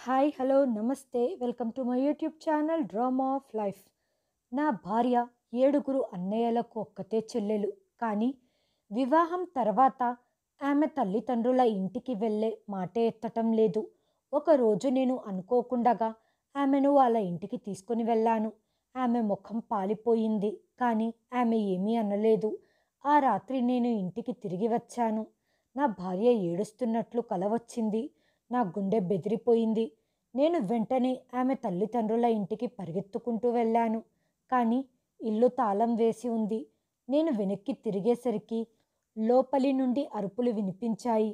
Hi hello నమస్తే welcome to my YouTube channel drama of life. నా భార్య 7 అన్నయ్యలకు ఒక్కతే చెల్లెలు. కానీ వివాహం తర్వాత ఆమె తల్లిదండ్రుల ఇంటికి వెళ్ళే మాటే ఎత్తటం లేదు. ఒకరోజు నేను అనుకోకుండాగా ఆమెను వాళ్ళ ఇంటికి తీసుకుని వెళ్ళాను. ఆమె ముఖం పాలిపోయింది, కానీ ఆమె ఏమీ అనలేదు. ఆ రాత్రి నేను ఇంటికి తిరిగి వచ్చాను. నా భార్య ఏడుస్తున్నట్లు కల వచ్చింది. నా గుండె బెదిరిపోయింది. నేను వెంటనే ఆమె తల్లిదండ్రుల ఇంటికి పరిగెత్తుకుంటూ వెళ్ళాను. కానీ ఇల్లు తాళం వేసి ఉంది. నేను వెనక్కి తిరిగేసరికి లోపలి నుండి అరుపులు వినిపించాయి.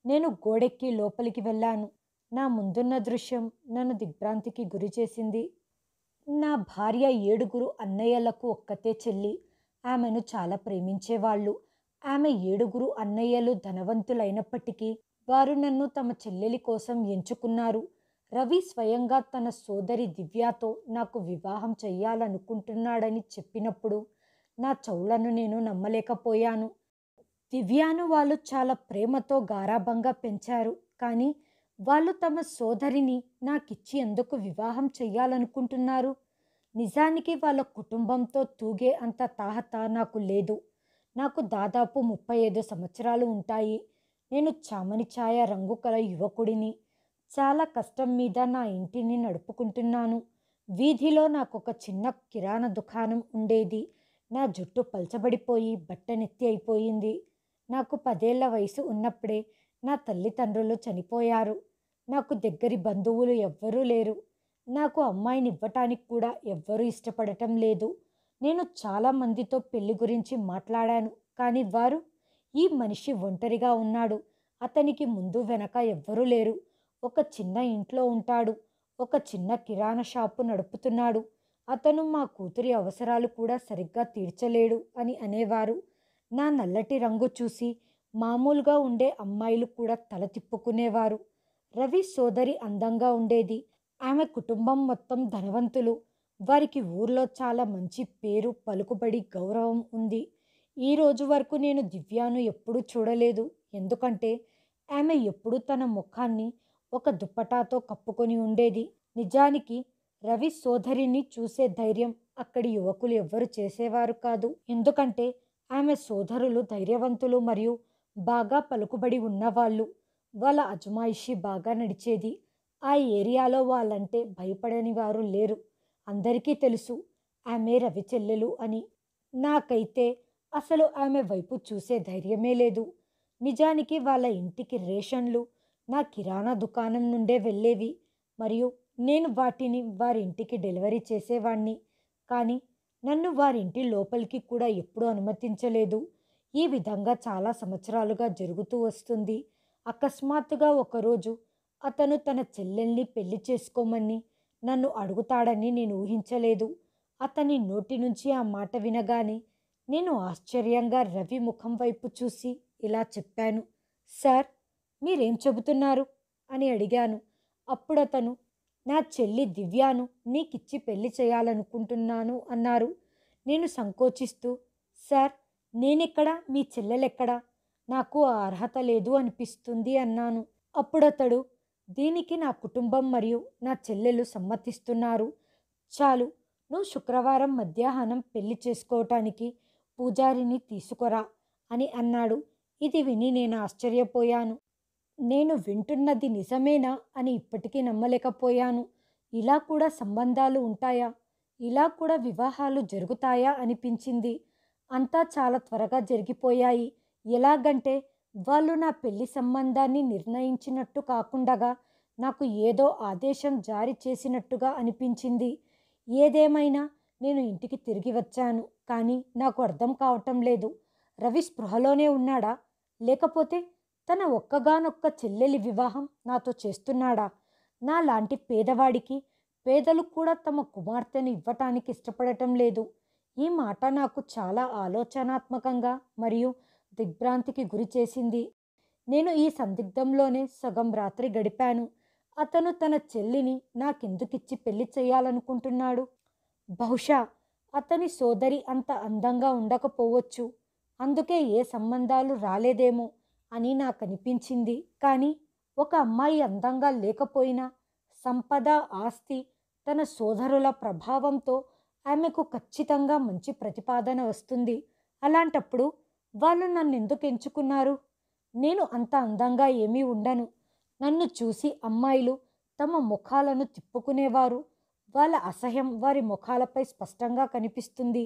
నేను గోడెక్కి లోపలికి వెళ్ళాను. నా ముందున్న దృశ్యం నన్ను దిగ్భ్రాంతికి గురిచేసింది. నా భార్య 7 అన్నయ్యలకు ఒక్కతే చెల్లి. ఆమెను చాలా ప్రేమించేవాళ్ళు. ఆమె 7 అన్నయ్యలు ధనవంతులైనప్పటికీ వారు నన్ను తమ చెల్లెలి కోసం ఎంచుకున్నారు. రవి స్వయంగా తన సోదరి దివ్యతో నాకు వివాహం చెయ్యాలనుకుంటున్నాడని చెప్పినప్పుడు నా చెవులను నేను నమ్మలేకపోయాను. దివ్యాను వాళ్ళు చాలా ప్రేమతో గారాబంగా పెంచారు. కానీ వాళ్ళు తమ సోదరిని నాకిచ్చి ఎందుకు వివాహం చెయ్యాలనుకుంటున్నారు? నిజానికి వాళ్ళ కుటుంబంతో తూగే అంత తాహత నాకు లేదు. నాకు దాదాపు 35 సంవత్సరాలు ఉంటాయి. నేను చామని ఛాయ రంగు కల యువకుడిని. చాలా కష్టం మీద నా ఇంటిని నడుపుకుంటున్నాను. వీధిలో నాకొక చిన్న కిరాణా దుకాణం ఉండేది. నా జుట్టు పల్చబడిపోయి బట్టనెత్తి అయిపోయింది. నాకు 10 ఏళ్ల వయసు ఉన్నప్పుడే నా తల్లిదండ్రులు చనిపోయారు. నాకు దగ్గరి బంధువులు ఎవ్వరూ లేరు. నాకు అమ్మాయినివ్వటానికి కూడా ఎవ్వరూ ఇష్టపడటం లేదు. నేను చాలా మందితో పెళ్లి గురించి మాట్లాడాను. కానీ వారు, ఈ మనిషి ఒంటరిగా ఉన్నాడు. అతనికి ముందు వెనక ఎవ్వరూ లేరు. ఒక చిన్న ఇంట్లో ఉంటాడు. ఒక చిన్న కిరాణా షాపు నడుపుతున్నాడు. అతను మా కూతురి అవసరాలు కూడా సరిగ్గా తీర్చలేడు అని అనేవారు. నా నల్లటి రంగు చూసి మామూలుగా ఉండే అమ్మాయిలు కూడా తల తిప్పుకునేవారు. రవి సోదరి అందంగా ఉండేది. ఆమె కుటుంబం మొత్తం ధనవంతులు. వారికి ఊర్లో చాలా మంచి పేరు, పలుకుబడి, గౌరవం ఉంది. ఈ రోజు వరకు నేను దివ్యను ఎప్పుడూ చూడలేదు. ఎందుకంటే ఆమె ఎప్పుడూ తన ముఖాన్ని ఒక దుప్పటాతో కప్పుకొని ఉండేది. నిజానికి రవి సోదరిని చూసే ధైర్యం అక్కడి యువకులు ఎవ్వరు చేసేవారు కాదు. ఎందుకంటే ఆమె సోదరులు ధైర్యవంతులు మరియు బాగా పలుకుబడి ఉన్నవాళ్ళు. వాళ్ళ అజమాయిషీ బాగా నడిచేది. ఆ ఏరియాలో వాళ్ళంటే భయపడని వారు లేరు. అందరికీ తెలుసు ఆమె రవి చెల్లెలు అని. నాకైతే అసలు ఆమె వైపు చూసే ధైర్యమే లేదు. నిజానికి వాళ్ళ ఇంటికి రేషన్లు నా కిరాణా దుకాణం నుండే వెళ్ళేవి మరియు నేను వాటిని వారి ఇంటికి డెలివరీ చేసేవాణ్ణి. కానీ నన్ను వారింటి లోపలికి కూడా ఎప్పుడూ అనుమతించలేదు. ఈ విధంగా చాలా సంవత్సరాలుగా జరుగుతూ వస్తుంది. అకస్మాత్తుగా ఒకరోజు అతను తన చెల్లెల్ని పెళ్లి చేసుకోమని నన్ను అడుగుతాడని నేను ఊహించలేదు. అతని నోటి నుంచి ఆ మాట వినగానే నేను ఆశ్చర్యంగా రవి ముఖం వైపు చూసి ఇలా చెప్పాను, సార్, మీరేం చెబుతున్నారు అని అడిగాను. అప్పుడతను, నా చెల్లి దివ్యాను నీకిచ్చి పెళ్లి చేయాలనుకుంటున్నాను అన్నారు. నేను సంకోచిస్తూ, సార్, నేనెక్కడా, మీ చెల్లెలెక్కడా? నాకు ఆ అర్హత లేదు అనిపిస్తుంది అన్నాను. అప్పుడతడు, దీనికి నా కుటుంబం మరియు నా చెల్లెలు సమ్మతిస్తున్నారు. చాలు, నువ్వు శుక్రవారం మధ్యాహ్నం పెళ్లి చేసుకోవటానికి పూజారిని తీసుకురా అని అన్నాడు. ఇది విని నేను ఆశ్చర్యపోయాను. నేను వింటున్నది నిజమేనా అని ఇప్పటికీ నమ్మలేకపోయాను. ఇలా కూడా సంబంధాలు ఉంటాయా? ఇలా కూడా వివాహాలు జరుగుతాయా అనిపించింది. అంతా చాలా త్వరగా జరిగిపోయాయి. ఎలాగంటే వాళ్ళు నా పెళ్లి సంబంధాన్ని నిర్ణయించినట్టు కాకుండగా నాకు ఏదో ఆదేశం జారీ చేసినట్టుగా అనిపించింది. ఏదేమైనా నేను ఇంటికి తిరిగి వచ్చాను. కానీ నాకు అర్థం కావటం లేదు. రవి స్పృహలోనే ఉన్నాడా? లేకపోతే తన ఒక్కగానొక్క చెల్లెలి వివాహం నాతో చేస్తున్నాడా? నా లాంటి పేదవాడికి పేదలు కూడా తమ కుమార్తెను ఇవ్వటానికి ఇష్టపడటం లేదు. ఈ మాట నాకు చాలా ఆలోచనాత్మకంగా మరియు దిగ్భ్రాంతికి గురి చేసింది. నేను ఈ సందిగ్ధంలోనే సగం రాత్రి గడిపాను. అతను తన చెల్లిని నాకెందుకిచ్చి పెళ్లి చేయాలనుకుంటున్నాడు? బహుశా అతని సోదరి అంత అందంగా ఉండకపోవచ్చు. అందుకే ఏ సంబంధాలు రాలేదేమో అని నాకు అనిపించింది. కానీ ఒక అమ్మాయి అందంగా లేకపోయినా సంపద, ఆస్తి, తన సోదరుల ప్రభావంతో ఆమెకు ఖచ్చితంగా మంచి ప్రతిపాదన వస్తుంది. అలాంటప్పుడు వాళ్ళు నన్నెందుకు ఎంచుకున్నారు? నేను అంత అందంగా ఏమీ ఉండను. నన్ను చూసి అమ్మాయిలు తమ ముఖాలను తిప్పుకునేవారు. వాళ్ళ అసహ్యం వారి ముఖాలపై స్పష్టంగా కనిపిస్తుంది.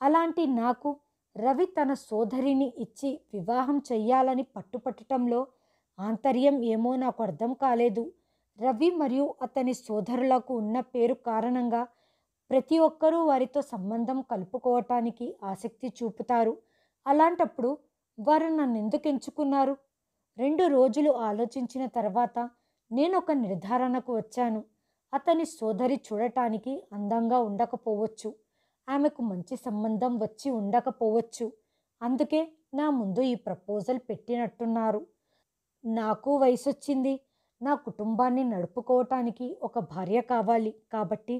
అలాంటి నాకు రవి తన సోదరిని ఇచ్చి వివాహం చెయ్యాలని పట్టుపట్టడంలో ఆంతర్యం ఏమో నాకు అర్థం కాలేదు. రవి మరియు అతని సోదరులకు ఉన్న పేరు కారణంగా ప్రతి ఒక్కరూ వారితో సంబంధం కలుపుకోవటానికి ఆసక్తి చూపుతారు. అలాంటప్పుడు వారు నన్నెందుకు ఎంచుకున్నారు? 2 రోజులు ఆలోచించిన తర్వాత నేను ఒక నిర్ధారణకు వచ్చాను. అతని సోదరి చూడటానికి అందంగా ఉండకపోవచ్చు. ఆమెకు మంచి సంబంధం వచ్చి ఉండకపోవచ్చు. అందుకే నా ముందు ఈ ప్రపోజల్ పెట్టినట్టున్నారు. నాకు వయసొచ్చింది. నా కుటుంబాన్ని నడుపుకోవటానికి ఒక భార్య కావాలి. కాబట్టి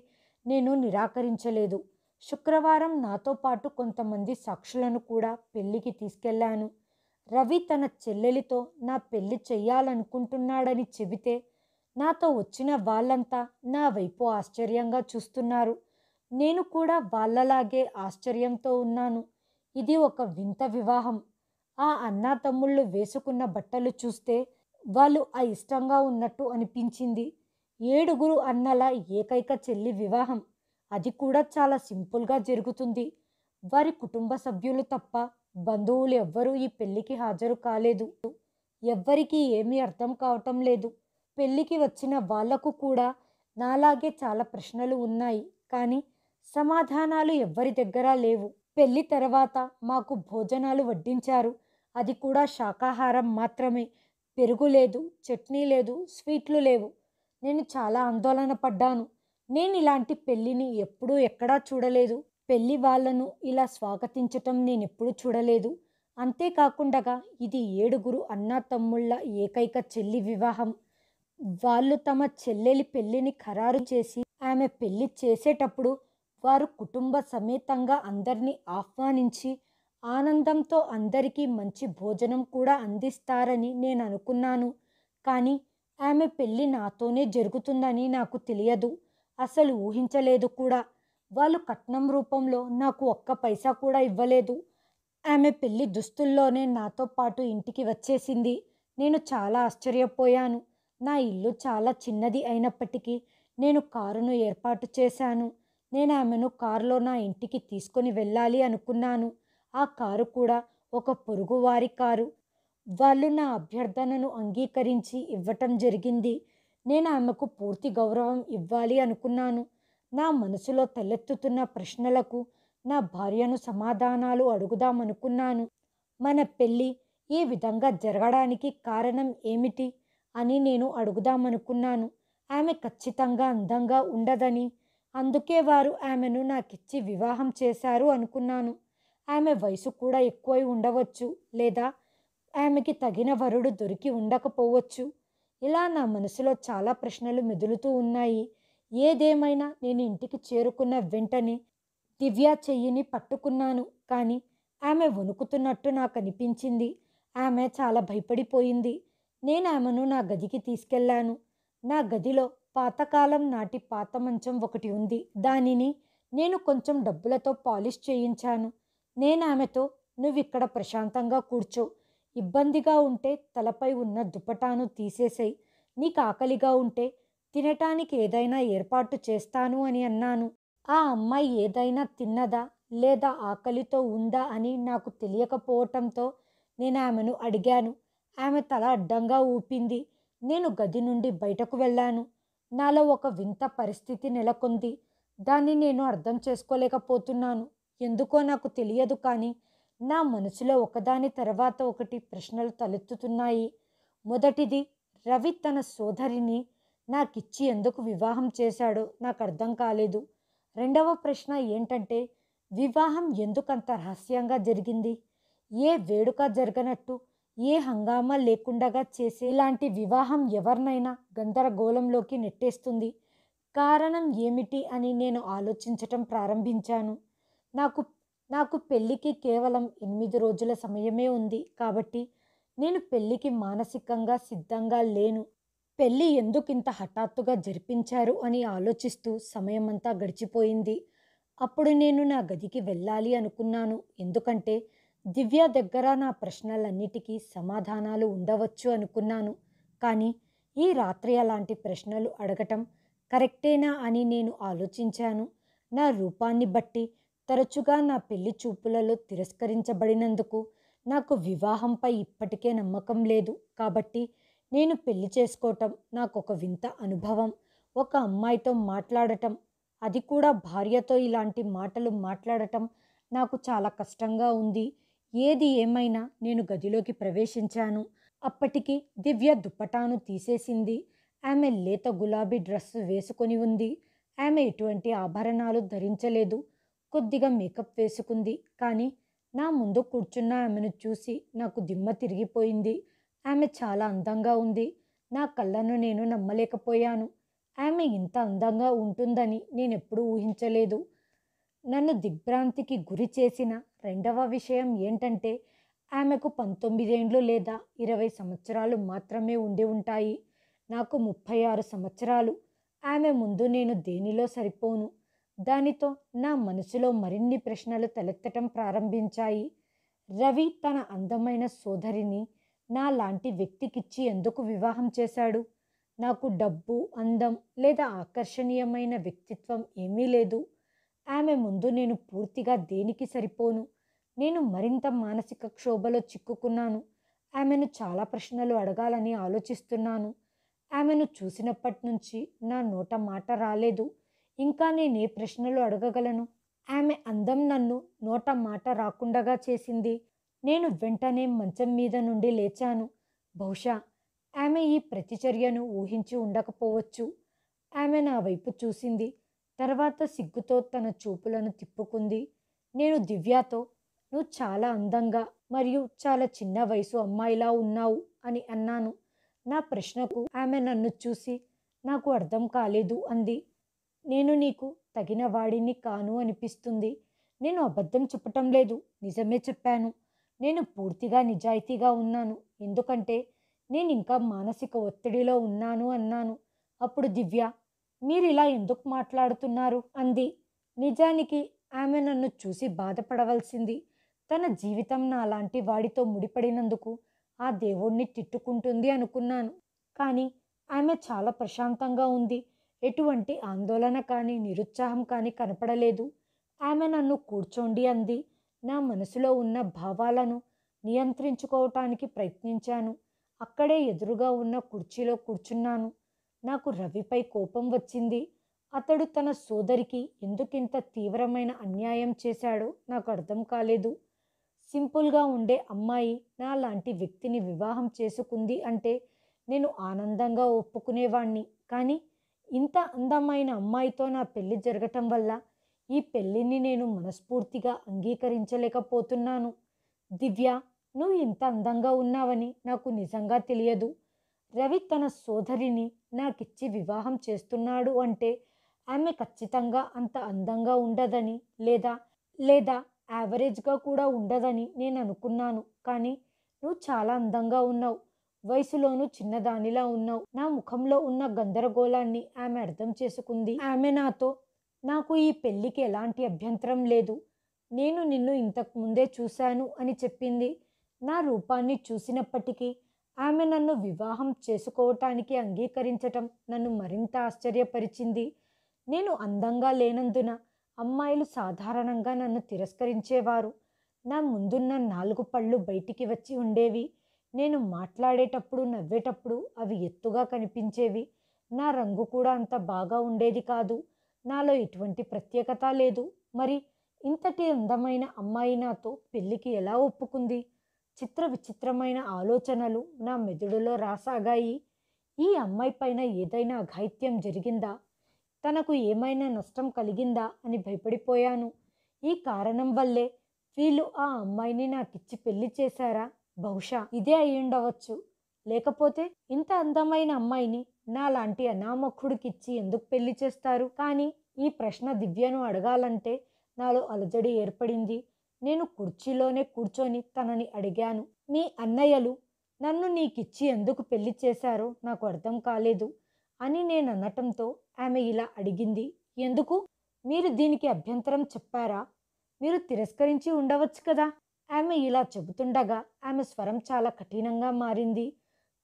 నేను నిరాకరించలేదు. శుక్రవారం నాతో పాటు కొంతమంది సాక్షులను కూడా పెళ్లికి తీసుకెళ్లాను. రవి తన చెల్లెలితో నా పెళ్లి చెయ్యాలనుకుంటున్నాడని చెబితే నాతో వచ్చిన వాళ్ళంతా నా వైపు ఆశ్చర్యంగా చూస్తున్నారు. నేను కూడా వాళ్ళలాగే ఆశ్చర్యంతో ఉన్నాను. ఇది ఒక వింత వివాహం. ఆ అన్నా తమ్ముళ్ళు వేసుకున్న బట్టలు చూస్తే వాళ్ళు అయిష్టంగా ఉన్నట్టు అనిపించింది. 7 అన్నల ఏకైక చెల్లి వివాహం. అది కూడా చాలా సింపుల్గా జరుగుతుంది. వారి కుటుంబ సభ్యులు తప్ప బంధువులు ఎవ్వరూ ఈ పెళ్లికి హాజరు కాలేదు. ఎవ్వరికీ ఏమీ అర్థం కావటం లేదు. పెళ్లికి వచ్చిన వాళ్లకు కూడా నాలాగే చాలా ప్రశ్నలు ఉన్నాయి. కానీ సమాధానాలు ఎవ్వరి దగ్గర లేవు. పెళ్లి తర్వాత మాకు భోజనాలు వడ్డించారు. అది కూడా శాకాహారం మాత్రమే. పెరుగు లేదు, చట్నీ లేదు, స్వీట్లు లేవు. నేను చాలా ఆందోళన పడ్డాను. నేను ఇలాంటి పెళ్లిని ఎప్పుడూ ఎక్కడా చూడలేదు. పెళ్లి వాళ్ళను ఇలా స్వాగతించటం నేనెప్పుడూ చూడలేదు. అంతేకాకుండా ఇది 7 అన్నా తమ్ముళ్ళ ఏకైక చెల్లి వివాహం. వాళ్ళు తమ చెల్లెలి పెళ్లిని ఖరారు చేసి ఆమె పెళ్లి చేసేటప్పుడు వారు కుటుంబ సమేతంగా అందరినీ ఆహ్వానించి ఆనందంతో అందరికీ మంచి భోజనం కూడా అందిస్తారని నేను అనుకున్నాను. కానీ ఆమె పెళ్లి నాతోనే జరుగుతుందని నాకు తెలియదు. అసలు ఊహించలేదు కూడా. వాళ్ళు కట్నం రూపంలో నాకు ఒక్క పైసా కూడా ఇవ్వలేదు. ఆమె పెళ్లి దుస్తుల్లోనే నాతో పాటు ఇంటికి వచ్చేసింది. నేను చాలా ఆశ్చర్యపోయాను. నా ఇల్లు చాలా చిన్నది అయినప్పటికీ నేను కారును ఏర్పాటు చేశాను. నేను ఆమెను కారులో నా ఇంటికి తీసుకొని వెళ్ళాలి అనుకున్నాను. ఆ కారు కూడా ఒక పొరుగువారి కారు. వాళ్ళు నా అభ్యర్థనను అంగీకరించి ఇవ్వటం జరిగింది. నేను ఆమెకు పూర్తి గౌరవం ఇవ్వాలి అనుకున్నాను. నా మనసులో తలెత్తుతున్న ప్రశ్నలకు నా భార్యను సమాధానాలు అడుగుదామనుకున్నాను. మన పెళ్ళి ఈ విధంగా జరగడానికి కారణం ఏమిటి అని నేను అడుగుదామనుకున్నాను. ఆమె ఖచ్చితంగా అందంగా ఉండదని, అందుకే వారు ఆమెను నాకిచ్చి వివాహం చేశారు అనుకున్నాను. ఆమె వయసు కూడా ఎక్కువై ఉండవచ్చు, లేదా ఆమెకి తగిన వరుడు దొరికి ఉండకపోవచ్చు. ఇలా నా మనసులో చాలా ప్రశ్నలు మెదులుతూ ఉన్నాయి. ఏదేమైనా నేను ఇంటికి చేరుకున్న వెంటనే దివ్య చెయ్యిని పట్టుకున్నాను. కానీ ఆమె వణుకుతున్నట్టు నాకు అనిపించింది. ఆమె చాలా భయపడిపోయింది. నేను ఆమెను నా గదికి తీసుకెళ్లాను. నా గదిలో పాతకాలం నాటి పాత మంచం ఒకటి ఉంది. దానిని నేను కొంచెం డబ్బులతో పాలిష్ చేయించాను. నేను ఆమెతో, నువ్విక్కడ ప్రశాంతంగా కూర్చో. ఇబ్బందిగా ఉంటే తలపై ఉన్న దుపటాను తీసేసేయ్. నీకు ఆకలిగా ఉంటే తినటానికి ఏదైనా ఏర్పాటు చేస్తాను అని అన్నాను. ఆ అమ్మాయి ఏదైనా తిన్నదా లేదా ఆకలితో ఉందా అని నాకు తెలియకపోవటంతో నేను ఆమెను అడిగాను. ఆమె తల అడ్డంగా ఊపింది. నేను గది నుండి బయటకు వెళ్ళాను. నాలో ఒక వింత పరిస్థితి నెలకొంది. దాన్ని నేను అర్థం చేసుకోలేకపోతున్నాను. ఎందుకో నాకు తెలియదు, కానీ నా మనసులో ఒకదాని తర్వాత ఒకటి ప్రశ్నలు తలెత్తుతున్నాయి. మొదటిది, రవి తన సోదరిని నాకిచ్చి ఎందుకు వివాహం చేశాడో నాకు అర్థం కాలేదు. రెండవ ప్రశ్న ఏంటంటే, వివాహం ఎందుకంత రహస్యంగా జరిగింది? ఏ వేడుక జరగనట్టు, ఏ హంగామా లేకుండగా చేసే ఇలాంటి వివాహం ఎవరినైనా గందరగోళంలోకి నెట్టేస్తుంది. కారణం ఏమిటి అని నేను ఆలోచించటం ప్రారంభించాను. నాకు నాకు పెళ్ళికి కేవలం 8 రోజుల సమయమే ఉంది. కాబట్టి నేను పెళ్ళికి మానసికంగా సిద్ధంగా లేను. పెళ్ళి ఎందుకింత హఠాత్తుగా జరిపించారు అని ఆలోచిస్తూ సమయమంతా గడిచిపోయింది. అప్పుడు నేను నా గదికి వెళ్ళాలి అనుకున్నాను. ఎందుకంటే దివ్య దగ్గర నా ప్రశ్నలన్నిటికీ సమాధానాలు ఉండవచ్చు అనుకున్నాను. కానీ ఈ రాత్రి అలాంటి ప్రశ్నలు అడగటం కరెక్టేనా అని నేను ఆలోచించాను. నా రూపాన్ని బట్టి తరచుగా నా పెళ్లి చూపులలో తిరస్కరించబడినందుకు నాకు వివాహంపై ఇప్పటికే నమ్మకం లేదు. కాబట్టి నేను పెళ్లి చేసుకోవటం నాకొక వింత అనుభవం. ఒక అమ్మాయితో మాట్లాడటం, అది కూడా భార్యతో ఇలాంటి మాటలు మాట్లాడటం నాకు చాలా కష్టంగా ఉంది. ఏది ఏమైనా నేను గదిలోకి ప్రవేశించాను. అప్పటికి దివ్య దుప్పటాను తీసేసింది. ఆమె లేత గులాబీ డ్రెస్సు వేసుకొని ఉంది. ఆమె ఎటువంటి ఆభరణాలు ధరించలేదు. కొద్దిగా మేకప్ వేసుకుంది. కానీ నా ముందు కూర్చున్న ఆమెను చూసి నాకు దిమ్మ తిరిగిపోయింది. ఆమె చాలా అందంగా ఉంది. నా కళ్ళను నేను నమ్మలేకపోయాను. ఆమె ఇంత అందంగా ఉంటుందని నేనెప్పుడూ ఊహించలేదు. నన్ను దిగ్భ్రాంతికి గురి చేసిన రెండవ విషయం ఏంటంటే ఆమెకు 19 ఏండ్లు లేదా 20 సంవత్సరాలు మాత్రమే ఉండి ఉంటాయి. నాకు 36 సంవత్సరాలు. ఆమె ముందు నేను దేనిలో సరిపోను. దానితో నా మనసులో మరిన్ని ప్రశ్నలు తలెత్తటం ప్రారంభించాయి. రవి తన అందమైన సోదరిని నా లాంటి వ్యక్తికిచ్చి ఎందుకు వివాహం చేశాడు? నాకు డబ్బు, అందం లేదా ఆకర్షణీయమైన వ్యక్తిత్వం ఏమీ లేదు. ఆమె ముందు నేను పూర్తిగా దేనికి సరిపోను. నేను మరింత మానసిక క్షోభలో చిక్కుకున్నాను. ఆమెను చాలా ప్రశ్నలు అడగాలని ఆలోచిస్తున్నాను. ఆమెను చూసినప్పటి నుంచి నా నోట మాట రాలేదు. ఇంకా నేనే ప్రశ్నలు అడగగలను? ఆమె అందం నన్ను నోట మాట రాకుండగా చేసింది. నేను వెంటనే మంచం మీద నుండి లేచాను. బహుశా ఆమె ఈ ప్రతిచర్యను ఊహించి ఉండకపోవచ్చు. ఆమె నా వైపు చూసింది. తర్వాత సిగ్గుతో తన చూపులను తిప్పుకుంది. నేను దివ్యతో, "నువ్వు చాలా అందంగా మరియు చాలా చిన్న వయసు అమ్మాయిలా ఉన్నావు" అని అన్నాను. నా ప్రశ్నకు ఆమె నన్ను చూసి, "నాకు అర్థం కాలేదు" అంది. "నేను నీకు తగిన వాడిని కాను అనిపిస్తుంది." నేను అబద్ధం చెప్పటం లేదు, నిజమే చెప్పాను. నేను పూర్తిగా నిజాయితీగా ఉన్నాను. ఎందుకంటే నేనింకా మానసిక ఒత్తిడిలో ఉన్నాను అన్నాను. అప్పుడు దివ్య, "మీరిలా ఎందుకు మాట్లాడుతున్నారు?" అంది. నిజానికి ఆమె నన్ను చూసి బాధపడవలసింది. తన జీవితం నాలాంటి వాడితో ముడిపడినందుకు ఆ దేవుణ్ణి తిట్టుకుంటుంది అనుకున్నాను. కానీ ఆమె చాలా ప్రశాంతంగా ఉంది. ఎటువంటి ఆందోళన కానీ నిరుత్సాహం కానీ కనపడలేదు. ఆమె నన్ను కూర్చోండి అంది. నా మనసులో ఉన్న భావాలను నియంత్రించుకోవటానికి ప్రయత్నించాను. అక్కడే ఎదురుగా ఉన్న కుర్చీలో కూర్చున్నాను. నాకు రవిపై కోపం వచ్చింది. అతడు తన సోదరికి ఎందుకింత తీవ్రమైన అన్యాయం చేశాడో నాకు అర్థం కాలేదు. సింపుల్గా ఉండే అమ్మాయి నా లాంటి వ్యక్తిని వివాహం చేసుకుంది అంటే నేను ఆనందంగా ఒప్పుకునేవాణ్ణి. కానీ ఇంత అందమైన అమ్మాయితో నా పెళ్లి జరగటం వల్ల ఈ పెళ్ళిని నేను మనస్ఫూర్తిగా అంగీకరించలేకపోతున్నాను. దివ్య, నువ్వు ఇంత అందంగా ఉన్నావని నాకు నిజంగా తెలియదు. రవి తన సోదరిని నాకిచ్చి వివాహం చేస్తున్నాడు అంటే ఆమె ఖచ్చితంగా అంత అందంగా ఉండదని లేదా లేదా యావరేజ్గా కూడా ఉండదని నేను అనుకున్నాను. కానీ నువ్వు చాలా అందంగా ఉన్నావు. వయసులోనూ చిన్నదానిలా ఉన్నావు. నా ముఖంలో ఉన్న గందరగోళాన్ని ఆమె అర్థం చేసుకుంది. ఆమె నాతో, "నాకు ఈ పెళ్ళికి ఎలాంటి అభ్యంతరం లేదు. నేను నిన్ను ఇంతకు ముందే చూశాను" అని చెప్పింది. నా రూపాన్ని చూసినప్పటికీ ఆమె నన్ను వివాహం చేసుకోవటానికి అంగీకరించటం నన్ను మరింత ఆశ్చర్యపరిచింది. నేను అందంగా లేనందున అమ్మాయిలు సాధారణంగా నన్ను తిరస్కరించేవారు. నా ముందున్న 4 పళ్ళు బయటికి వచ్చి ఉండేవి. నేను మాట్లాడేటప్పుడు, నవ్వేటప్పుడు అవి ఎత్తుగా కనిపించేవి. నా రంగు కూడా అంత బాగా ఉండేది కాదు. నాలో ఎటువంటి ప్రత్యేకత లేదు. మరి ఇంతటి అందమైన అమ్మాయి నాతో పెళ్ళికి ఎలా ఒప్పుకుంది? చిత్ర విచిత్రమైన ఆలోచనలు నా మెదడులో రాసాగాయి. ఈ అమ్మాయి పైన ఏదైనా అఘాయిత్యం జరిగిందా? తనకు ఏమైనా నష్టం కలిగిందా అని భయపడిపోయాను. ఈ కారణం వల్లే వీళ్ళు ఆ అమ్మాయిని నాకిచ్చి పెళ్లి చేశారా? బహుశా ఇదే అయ్యుండవచ్చు. లేకపోతే ఇంత అందమైన అమ్మాయిని నాలాంటి అనామకుడికిచ్చి ఎందుకు పెళ్లి చేస్తారు? కానీ ఈ ప్రశ్న దివ్యను అడగాలంటే నాలో అలజడి ఏర్పడింది. నేను కుర్చీలోనే కూర్చొని తనని అడిగాను, "మీ అన్నయ్యలు నన్ను నీకిచ్చి ఎందుకు పెళ్లి చేశారో నాకు అర్థం కాలేదు అని నేను అనటంతో ఆమె ఇలా అడిగింది. ఎందుకు? మీరు దీనికి అభ్యంతరం చెప్పారా? మీరు తిరస్కరించి ఉండవచ్చు కదా. ఆమె ఇలా చెబుతుండగా ఆమె స్వరం చాలా కఠినంగా మారింది.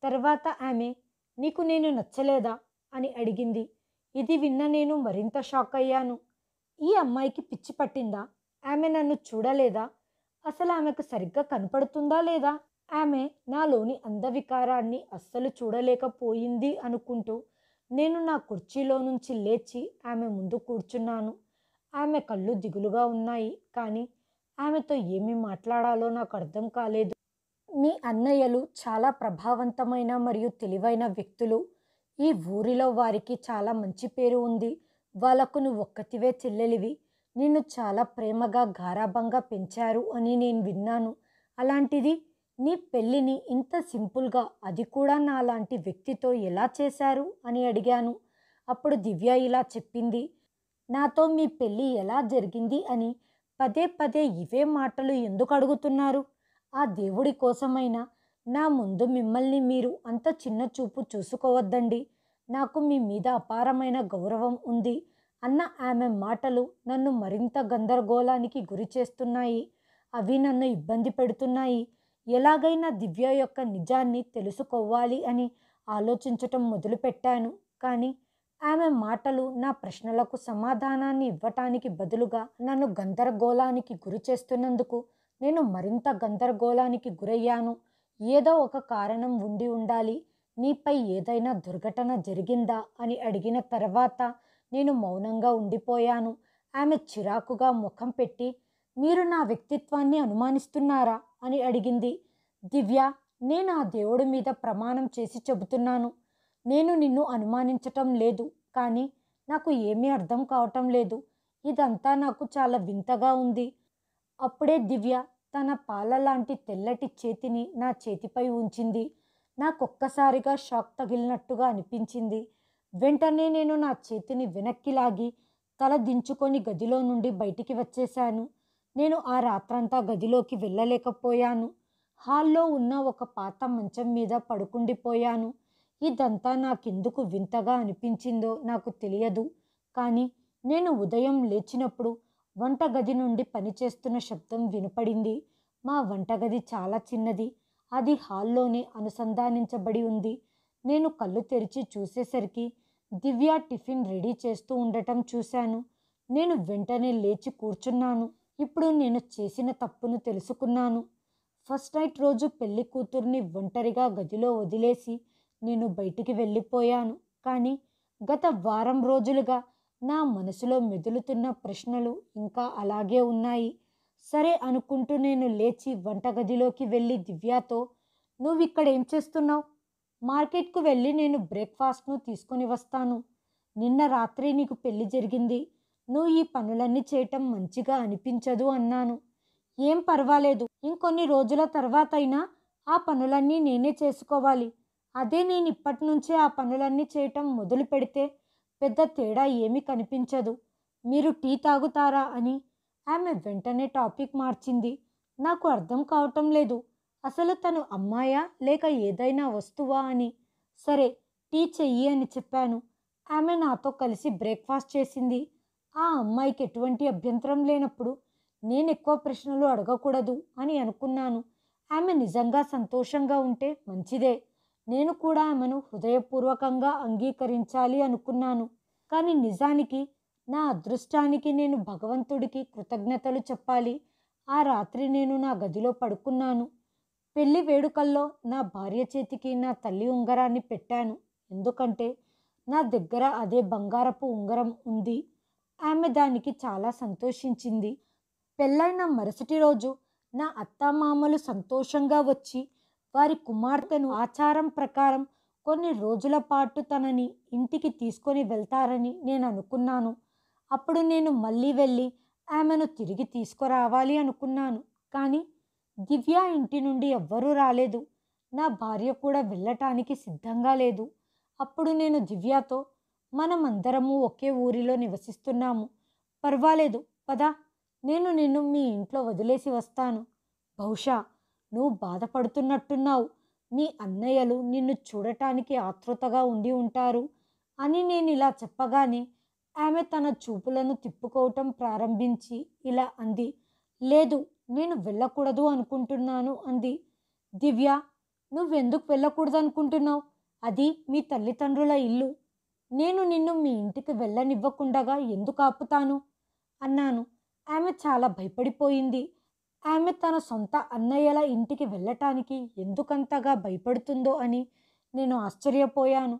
తర్వాత ఆమె, నీకు నేను నచ్చలేదా అని అడిగింది. ఇది విన్న నేను మరింత షాక్ అయ్యాను. ఈ అమ్మాయికి పిచ్చి పట్టిందా? ఆమె నన్ను చూడలేదా? అసలు ఆమెకు సరిగ్గా కనపడుతుందా లేదా? ఆమె నాలోని అందవికారాన్ని అస్సలు చూడలేకపోయింది అనుకుంటూ నేను నా కుర్చీలో నుంచి లేచి ఆమె ముందు కూర్చున్నాను. ఆమె కళ్ళు దిగులుగా ఉన్నాయి, కానీ ఆమెతో ఏమి మాట్లాడాలో నాకు అర్థం కాలేదు. మీ అన్నయ్యలు చాలా ప్రభావవంతమైన మరియు తెలివైన వ్యక్తులు. ఈ ఊరిలో వారికి చాలా మంచి పేరు ఉంది. వాళ్ళకు నువ్వు ఒక్కతివే చెల్లెలివి. నిన్ను చాలా ప్రేమగా గారాబంగా పెంచారు అని నేను విన్నాను. అలాంటిది నీ పెళ్ళిని ఇంత సింపుల్గా, అది కూడా నాలాంటి వ్యక్తితో ఎలా చేశారు అని అడిగాను. అప్పుడు దివ్య ఇలా చెప్పింది. నాతో మీ పెళ్ళి ఎలా జరిగింది అని పదే పదే ఇవే మాటలు ఎందుకు అడుగుతున్నారు? ఆ దేవుడి కోసమైనా నా ముందు మిమ్మల్ని మీరు అంత చిన్న చూపు చూసుకోవద్దండి. నాకు మీ మీద అపారమైన గౌరవం ఉంది అన్న ఆమె మాటలు నన్ను మరింత గందరగోళానికి గురి చేస్తున్నాయి. అవి నన్ను ఇబ్బంది పెడుతున్నాయి. ఎలాగైనా దివ్య యొక్క నిజాన్ని తెలుసుకోవాలి అని ఆలోచించటం మొదలుపెట్టాను. కానీ ఆమె మాటలు నా ప్రశ్నలకు సమాధానాన్ని ఇవ్వటానికి బదులుగా నన్ను గందరగోళానికి గురి చేస్తున్నందుకు నేను మరింత గందరగోళానికి గురయ్యాను. ఏదో ఒక కారణం ఉండి ఉండాలి. నీపై ఏదైనా దుర్ఘటన జరిగిందా అని అడిగిన తర్వాత నేను మౌనంగా ఉండిపోయాను. ఆమె చిరాకుగా ముఖం పెట్టి, మీరు నా వ్యక్తిత్వాన్ని అనుమానిస్తున్నారా అని అడిగింది. దివ్య, నేను ఆ దేవుడి మీద ప్రమాణం చేసి చెబుతున్నాను, నేను నిన్ను అనుమానించటం లేదు. కానీ నాకు ఏమీ అర్థం కావటం లేదు. ఇదంతా నాకు చాలా వింతగా ఉంది. అప్పుడే దివ్య తన పాలలాంటి తెల్లటి చేతిని నా చేతిపై ఉంచింది. నాకొక్కసారిగా షాక్ తగిలినట్టుగా అనిపించింది. వెంటనే నేను నా చేతిని వెనక్కి లాగి తల దించుకొని గదిలో నుండి బయటికి వచ్చేశాను. నేను ఆ రాత్రంతా గదిలోకి వెళ్ళలేకపోయాను. హాల్లో ఉన్న ఒక పాత మంచం మీద పడుకుండిపోయాను. ఇదంతా నాకెందుకు వింతగా అనిపించిందో నాకు తెలియదు. కానీ నేను ఉదయం లేచినప్పుడు వంటగది నుండి పనిచేస్తున్న శబ్దం వినపడింది. మా వంటగది చాలా చిన్నది. అది హాల్లోనే అనుసంధానించబడి ఉంది. నేను కళ్ళు తెరిచి చూసేసరికి దివ్య టిఫిన్ రెడీ చేస్తూ ఉండటం చూశాను. నేను వెంటనే లేచి కూర్చున్నాను. ఇప్పుడు నేను చేసిన తప్పును తెలుసుకున్నాను. ఫస్ట్ నైట్ రోజు పెళ్లి కూతుర్ని ఒంటరిగా గదిలో వదిలేసి నేను బయటికి వెళ్ళిపోయాను. కానీ గత వారం రోజులుగా నా మనసులో మెదులుతున్న ప్రశ్నలు ఇంకా అలాగే ఉన్నాయి. సరే అనుకుంటూ నేను లేచి వంటగదిలోకి వెళ్ళి దివ్యతో, నువ్విక్కడ ఏం చేస్తున్నావు? మార్కెట్కు వెళ్ళి నేను బ్రేక్ఫాస్ట్ను తీసుకొని వస్తాను. నిన్న రాత్రి నీకు పెళ్లి జరిగింది. నువ్వు ఈ పనులన్నీ చేయటం మంచిగా అనిపించదు అన్నాను. ఏం పర్వాలేదు, ఇంకొన్ని రోజుల తర్వాత అయినా ఆ పనులన్నీ నేనే చేసుకోవాలి. అదే నేను ఇప్పటి నుంచే ఆ పనులన్నీ చేయటం మొదలు పెడితే పెద్ద తేడా ఏమీ కనిపించదు. మీరు టీ తాగుతారా అని ఆమె వెంటనే టాపిక్ మార్చింది. నాకు అర్థం కావటం లేదు. అసలు తను అమ్మాయా లేక ఏదైనా వస్తువా అని. సరే, టీ చెయ్యి అని చెప్పాను. ఆమె నాతో కలిసి బ్రేక్ఫాస్ట్ చేసింది. ఆ అమ్మాయికి ఎటువంటి అభ్యంతరం లేనప్పుడు నేను ఎక్కువ ప్రశ్నలు అడగకూడదు అని అనుకున్నాను. ఆమె నిజంగా సంతోషంగా ఉంటే మంచిదే. నేను కూడా ఆమెను హృదయపూర్వకంగా అంగీకరించాలి అనుకున్నాను. కానీ నిజానికి నా అదృష్టానికి నేను భగవంతుడికి కృతజ్ఞతలు చెప్పాలి. ఆ రాత్రి నేను నా గదిలో పడుకున్నాను. పెళ్లి వేడుకల్లో నా భార్య చేతికి నా తల్లి ఉంగరాన్ని పెట్టాను. ఎందుకంటే నా దగ్గర అదే బంగారపు ఉంగరం ఉంది. ఆమె దానికి చాలా సంతోషించింది. పెళ్ళైన మరుసటి రోజు నా అత్తామామలు సంతోషంగా వచ్చి వారి కుమార్తెను ఆచారం ప్రకారం కొన్ని రోజుల పాటు తనని ఇంటికి తీసుకొని వెళ్తారని నేను అనుకున్నాను. అప్పుడు నేను మళ్ళీ వెళ్ళి ఆమెను తిరిగి తీసుకురావాలి అనుకున్నాను. కానీ దివ్య ఇంటి నుండి ఎవ్వరూ రాలేదు. నా భార్య కూడా వెళ్ళటానికి సిద్ధంగా లేదు. అప్పుడు నేను దివ్యతో, మనమందరము ఒకే ఊరిలో నివసిస్తున్నాము. పర్వాలేదు, పద, నేను నిన్ను మీ ఇంట్లో వదిలేసి వస్తాను. బహుశా నువ్వు బాధపడుతున్నట్టున్నావు. మీ అన్నయ్యలు నిన్ను చూడటానికి ఆతృతగా ఉండి ఉంటారు అని నేను ఇలా చెప్పగానే ఆమె తన చూపులను తిప్పుకోవటం ప్రారంభించి ఇలా అంది. లేదు, నేను వెళ్ళకూడదు అనుకుంటున్నాను అంది. దివ్య, నువ్వెందుకు వెళ్ళకూడదు అనుకుంటున్నావు? అది మీ తల్లిదండ్రుల ఇల్లు. నేను నిన్ను మీ ఇంటికి వెళ్ళనివ్వకుండగా ఎందుకు ఆపుతాను అన్నాను. ఆమె చాలా భయపడిపోయింది. ఆమె తన సొంత అన్నయ్యల ఇంటికి వెళ్ళటానికి ఎందుకంతగా భయపడుతుందో అని నేను ఆశ్చర్యపోయాను.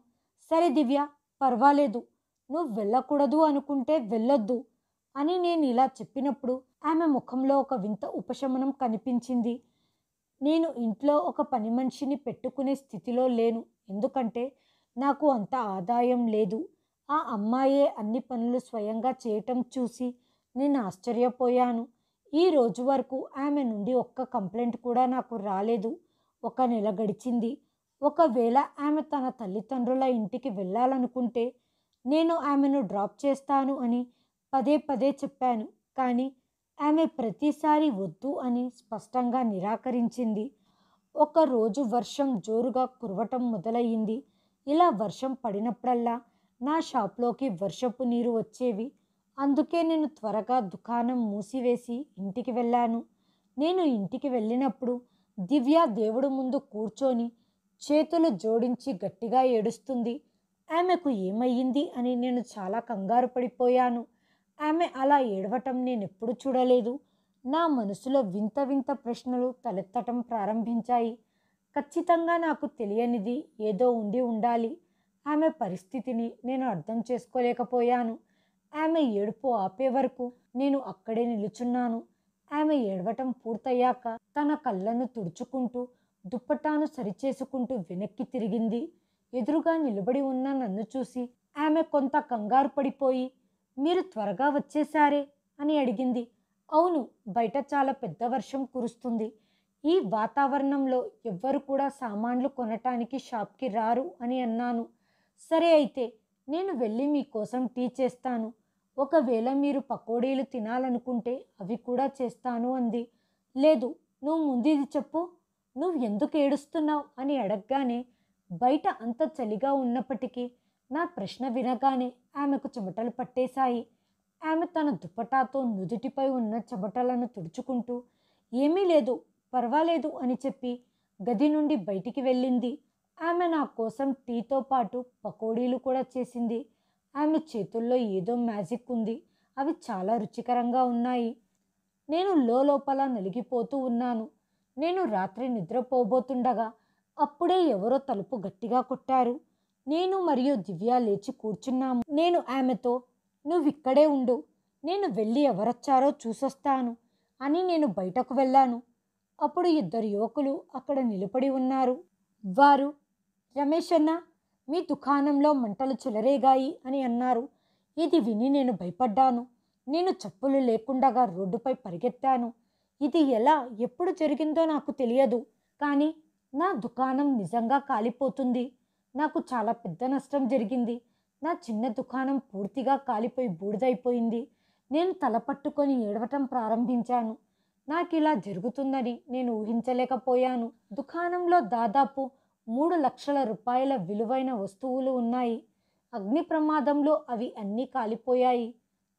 సరే దివ్య, పర్వాలేదు, నువ్వు వెళ్ళకూడదు అనుకుంటే వెళ్ళొద్దు అని నేను ఇలా చెప్పినప్పుడు ఆమె ముఖంలో ఒక వింత ఉపశమనం కనిపించింది. నేను ఇంట్లో ఒక పని మనిషిని పెట్టుకునే స్థితిలో లేను. ఎందుకంటే నాకు అంత ఆదాయం లేదు. ఆ అమ్మాయే అన్ని పనులు స్వయంగా చేయటం చూసి నేను ఆశ్చర్యపోయాను. ఈ రోజు వరకు ఆమె నుండి ఒక్క కంప్లైంట్ కూడా నాకు రాలేదు. ఒక నెల గడిచింది. ఒకవేళ ఆమె తన తల్లిదండ్రుల ఇంటికి వెళ్ళాలనుకుంటే నేను ఆమెను డ్రాప్ చేస్తాను అని పదే పదే చెప్పాను. కానీ ఆమె ప్రతిసారి వద్దు అని స్పష్టంగా నిరాకరించింది. ఒకరోజు వర్షం జోరుగా కురవటం మొదలయ్యింది. ఇలా వర్షం పడినప్పుడల్లా నా షాప్లోకి వర్షపు నీరు వచ్చేవి. అందుకే నేను త్వరగా దుకాణం మూసివేసి ఇంటికి వెళ్ళాను. నేను ఇంటికి వెళ్ళినప్పుడు దివ్య దేవుడు ముందు కూర్చొని చేతులు జోడించి గట్టిగా ఏడుస్తుంది. ఆమెకు ఏమయ్యింది అని నేను చాలా కంగారు పడిపోయాను. ఆమె అలా ఏడవటం నేనెప్పుడు చూడలేదు. నా మనసులో వింత వింత ప్రశ్నలు తలెత్తటం ప్రారంభించాయి. ఖచ్చితంగా నాకు తెలియనిది ఏదో ఉండి ఉండాలి. ఆమె పరిస్థితిని నేను అర్థం చేసుకోలేకపోయాను. ఆమె ఏడుపు ఆపే వరకు నేను అక్కడే నిలుచున్నాను. ఆమె ఏడవటం పూర్తయ్యాక తన కళ్ళను తుడుచుకుంటూ దుప్పటాను సరిచేసుకుంటూ వెనక్కి తిరిగింది. ఎదురుగా నిలబడి ఉన్న నన్ను చూసి ఆమె కొంత కంగారు పడిపోయి, మీరు త్వరగా వచ్చేశారే అని అడిగింది. అవును, బయట చాలా పెద్ద వర్షం కురుస్తుంది. ఈ వాతావరణంలో ఎవ్వరు కూడా సామాన్లు కొనటానికి షాప్కి రారు అని అన్నాను. సరే అయితే నేను వెళ్ళి మీకోసం టీ చేస్తాను. ఒకవేళ మీరు పకోడీలు తినాలనుకుంటే అవి కూడా చేస్తాను అంది. లేదు, నువ్వు ముందు ఇది చెప్పు, నువ్వు ఎందుకు ఏడుస్తున్నావు అని అడగగానే బయట అంత చలిగా ఉన్నప్పటికీ నా ప్రశ్న వినగానే ఆమెకు చెమటలు పట్టేశాయి. ఆమె తన దుపటాతో నుదుటిపై ఉన్న చెమటలను తుడుచుకుంటూ ఏమీ లేదు, పర్వాలేదు అని చెప్పి గది నుండి బయటికి వెళ్ళింది. ఆమె నా కోసం టీతో పాటు పకోడీలు కూడా చేసింది. ఆమె చేతుల్లో ఏదో మ్యాజిక్ ఉంది. అవి చాలా రుచికరంగా ఉన్నాయి. నేను లోపల నలిగిపోతూ ఉన్నాను. నేను రాత్రి నిద్రపోబోతుండగా అప్పుడే ఎవరో తలుపు గట్టిగా కొట్టారు. నేను మరియు దివ్య లేచి కూర్చున్నాము. నేను ఆమెతో, నువ్విక్కడే ఉండు, నేను వెళ్ళి ఎవరొచ్చారో చూసొస్తాను అని నేను బయటకు వెళ్ళాను. అప్పుడు ఇద్దరు యువకులు అక్కడ నిలబడి ఉన్నారు. వారు, రమేష్ అన్న, మీ దుకాణంలో మంటలు చెలరేగాయి అని అన్నారు. ఇది విని నేను భయపడ్డాను. నేను చెప్పులు లేకుండగా రోడ్డుపై పరిగెత్తాను. ఇది ఎలా, ఎప్పుడు జరిగిందో నాకు తెలియదు. కానీ నా దుకాణం నిజంగా కాలిపోతుంది. నాకు చాలా పెద్ద నష్టం జరిగింది. నా చిన్న దుకాణం పూర్తిగా కాలిపోయి బూడిదైపోయింది. నేను తల పట్టుకొని ఏడవటం ప్రారంభించాను. నాకు ఇలా జరుగుతుందని నేను ఊహించలేకపోయాను. దుకాణంలో దాదాపు 3,00,000 రూపాయల విలువైన వస్తువులు ఉన్నాయి. అగ్ని ప్రమాదంలో అవి అన్నీ కాలిపోయాయి.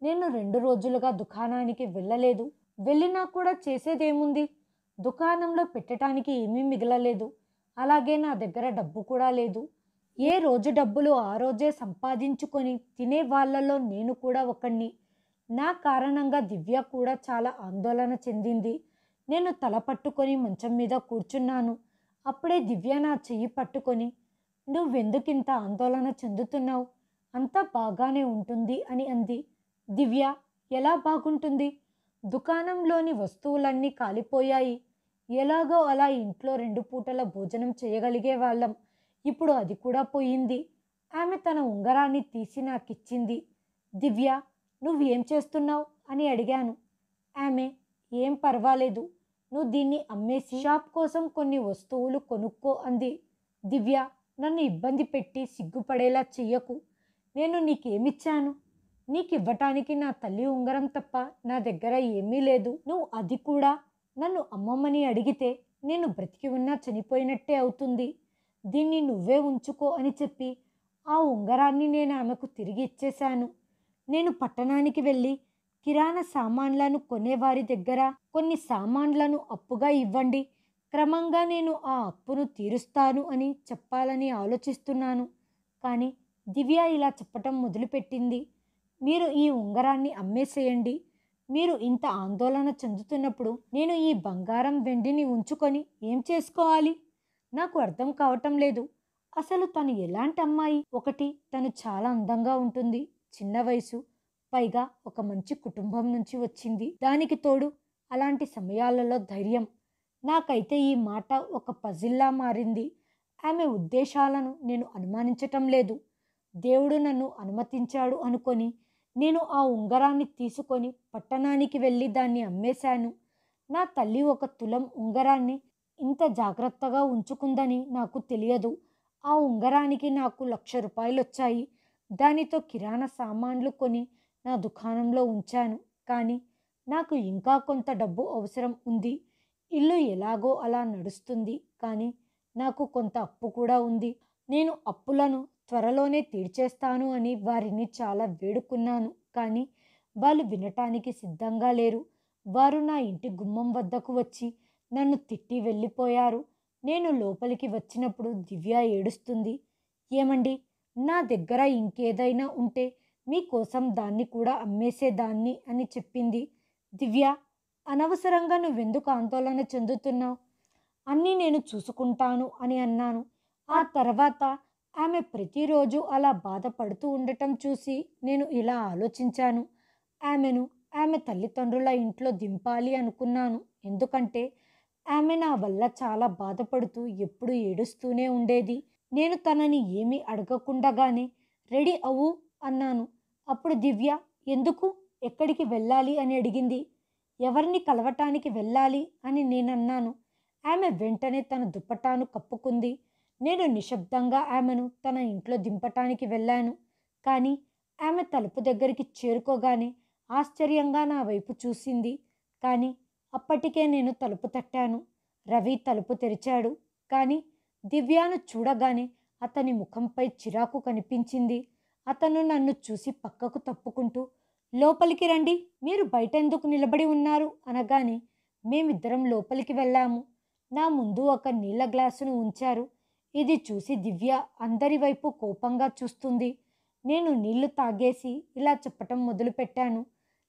నేను 2 రోజులుగా దుకాణానికి వెళ్ళలేదు. వెళ్ళినా కూడా చేసేదేముంది? దుకాణంలో పెట్టడానికి ఏమీ మిగలలేదు. అలాగే నా దగ్గర డబ్బు కూడా లేదు. ఏ రోజు డబ్బులు ఆ రోజే సంపాదించుకొని తినే వాళ్ళలో నేను కూడా ఒకణ్ణి. నా కారణంగా దివ్య కూడా చాలా ఆందోళన చెందింది. నేను తల పట్టుకొని మంచం మీద కూర్చున్నాను. అప్పుడే దివ్య నా చెయ్యి పట్టుకొని, నువ్వెందుకింత ఆందోళన చెందుతున్నావు? అంతా బాగానే ఉంటుంది అని అంది. దివ్య, ఎలా బాగుంటుంది? దుకాణంలోని వస్తువులన్నీ కాలిపోయాయి. ఎలాగో అలా ఇంట్లో 2 పూటల భోజనం చేయగలిగే వాళ్ళం. ఇప్పుడు అది కూడా పోయింది. ఆమె తన ఉంగరాన్ని తీసి నాకిచ్చింది. దివ్య, నువ్వేం చేస్తున్నావు అని అడిగాను. ఆమె, ఏం పర్వాలేదు, నువ్వు దీన్ని అమ్మేసి షాప్ కోసం కొన్ని వస్తువులు కొనుక్కో అంది. దివ్య, నన్ను ఇబ్బంది పెట్టి సిగ్గుపడేలా చెయ్యకు. నేను నీకేమిచ్చాను? నీకివ్వటానికి నా తల్లి ఉంగరం తప్ప నా దగ్గర ఏమీ లేదు. నువ్వు అది కూడా నన్ను అమ్మమ్మని అడిగితే నేను బ్రతికి ఉన్నా చనిపోయినట్టే అవుతుంది. దీన్ని నువ్వే ఉంచుకో అని చెప్పి ఆ ఉంగరాన్ని నేను ఆమెకు తిరిగి ఇచ్చేశాను. నేను పట్టణానికి వెళ్ళి కిరాణా సామాన్లను కొనేవారి దగ్గర కొన్ని సామాన్లను అప్పుగా ఇవ్వండి, క్రమంగా నేను ఆ అప్పును తీరుస్తాను అని చెప్పాలని ఆలోచిస్తున్నాను. కానీ దివ్య ఇలా చెప్పటం మొదలుపెట్టింది. మీరు ఈ ఉంగరాన్ని అమ్మేసేయండి. మీరు ఇంత ఆందోళన చెందుతున్నప్పుడు నేను ఈ బంగారం వెండిని ఉంచుకొని ఏం చేసుకోవాలి? నాకు అర్థం కావటం లేదు. అసలు తను ఎలాంటి అమ్మాయి? ఒకటి, తను చాలా అందంగా ఉంటుంది, చిన్న వయసు, పైగా ఒక మంచి కుటుంబం నుంచి వచ్చింది. దానికి తోడు అలాంటి సమయాలలో ధైర్యం. నాకైతే ఈ మాట ఒక పజిల్లా మారింది. ఆమె ఉద్దేశాలను నేను అనుమానించటం లేదు. దేవుడు నన్ను అనుమతించాడు అనుకొని నేను ఆ ఉంగరాన్ని తీసుకొని పట్టణానికి వెళ్ళి దాన్ని అమ్మేశాను. నా తల్లి ఒక తులం ఉంగరాన్ని ఇంత జాగ్రత్తగా ఉంచుకుందని నాకు తెలియదు. ఆ ఉంగరానికి నాకు 1,00,000 రూపాయలు వచ్చాయి. దానితో కిరాణా సామాన్లు కొని నా దుకాణంలో ఉంచాను. కానీ నాకు ఇంకా కొంత డబ్బు అవసరం ఉంది. ఇల్లు ఎలాగో అలా నడుస్తుంది. కానీ నాకు కొంత అప్పు కూడా ఉంది. నేను అప్పులను త్వరలోనే తీర్చేస్తాను అని వారిని చాలా వేడుకున్నాను. కానీ వాళ్ళు వినటానికి సిద్ధంగా లేరు. వారు నా ఇంటి గుమ్మం వద్దకు వచ్చి నన్ను తిట్టి వెళ్ళిపోయారు. నేను లోపలికి వచ్చినప్పుడు దివ్య ఏడుస్తుంది. ఏమండి, నా దగ్గర ఇంకేదైనా ఉంటే మీకోసం దాన్ని కూడా అమ్మేసేదాన్ని అని చెప్పింది. దివ్య, అనవసరంగా నువ్వెందుకు ఆందోళన చెందుతున్నావు? అన్నీ నేను చూసుకుంటాను అని అన్నాను. ఆ తర్వాత ఆమె ప్రతిరోజు అలా బాధపడుతూ ఉండటం చూసి నేను ఇలా ఆలోచించాను. ఆమెను ఆమె తల్లిదండ్రుల ఇంట్లో దింపాలి అనుకున్నాను. ఎందుకంటే ఆమె నా వల్ల చాలా బాధపడుతూ ఎప్పుడు ఏడుస్తూనే ఉండేది. నేను తనని ఏమీ అడగకుండానే రెడీ అవ్వు అన్నాను. అప్పుడు దివ్య, ఎందుకు, ఎక్కడికి వెళ్ళాలి అని అడిగింది. ఎవరిని కలవటానికి వెళ్ళాలి అని నేనన్నాను. ఆమె వెంటనే తన దుప్పటాను కప్పుకుంది. నేను నిశ్శబ్దంగా ఆమెను తన ఇంట్లో దింపటానికి వెళ్ళాను. కానీ ఆమె తలుపు దగ్గరికి చేరుకోగానే ఆశ్చర్యంగా నా వైపు చూసింది. కానీ అప్పటికే నేను తలుపు తట్టాను. రవి తలుపు తెరిచాడు. కానీ దివ్యాను చూడగానే అతని ముఖంపై చిరాకు కనిపించింది. అతను నన్ను చూసి పక్కకు తప్పుకుంటూ, లోపలికి రండి, మీరు బయట ఎందుకు నిలబడి ఉన్నారు అనగానే మేమిద్దరం లోపలికి వెళ్ళాము. నా ముందు ఒక నీళ్ళ గ్లాసును ఉంచారు. ఇది చూసి దివ్య అందరి వైపు కోపంగా చూస్తుంది. నేను నీళ్లు తాగేసి ఇలా చెప్పటం మొదలుపెట్టాను.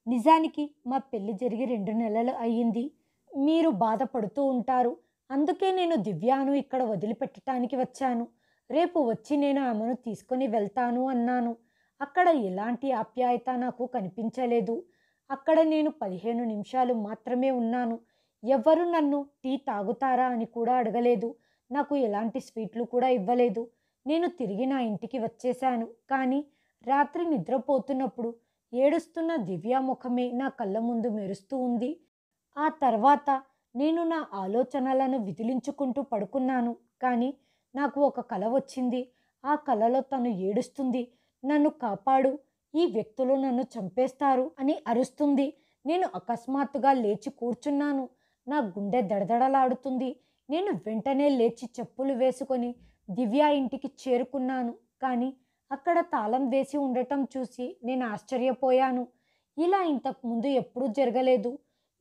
నిజానికి మా పెళ్లి జరిగి 2 నెలలు అయ్యింది. మీరు బాధపడుతూ ఉంటారు. అందుకే నేను దివ్యాను ఇక్కడ వదిలిపెట్టడానికి వచ్చాను. రేపు వచ్చి నేను ఆమెను తీసుకొని వెళ్తాను అన్నాను. అక్కడ ఎలాంటి ఆప్యాయత నాకు కనిపించలేదు. అక్కడ నేను 15 నిమిషాలు మాత్రమే ఉన్నాను. ఎవ్వరు నన్ను టీ తాగుతారా అని కూడా అడగలేదు. నాకు ఎలాంటి స్వీట్లు కూడా ఇవ్వలేదు. నేను తిరిగి నా ఇంటికి వచ్చేశాను. కానీ రాత్రి నిద్రపోతున్నప్పుడు ఏడుస్తున్న దివ్య ముఖమే నా కళ్ళ ముందు మెరుస్తూ ఉంది. ఆ తర్వాత నేను నా ఆలోచనలను విదిలించుకుంటూ పడుకున్నాను. కానీ నాకు ఒక కల వచ్చింది. ఆ కలలో తను ఏడుస్తుంది. నన్ను కాపాడు, ఈ వ్యక్తులు నన్ను చంపేస్తారు అని అరుస్తుంది. నేను అకస్మాత్తుగా లేచి కూర్చున్నాను. నా గుండె దడదడలాడుతుంది. నేను వెంటనే లేచి చెప్పులు వేసుకొని దివ్య ఇంటికి చేరుకున్నాను. కానీ అక్కడ తాళం వేసి ఉండటం చూసి నేను ఆశ్చర్యపోయాను. ఇలా ఇంతకుముందు ఎప్పుడూ జరగలేదు.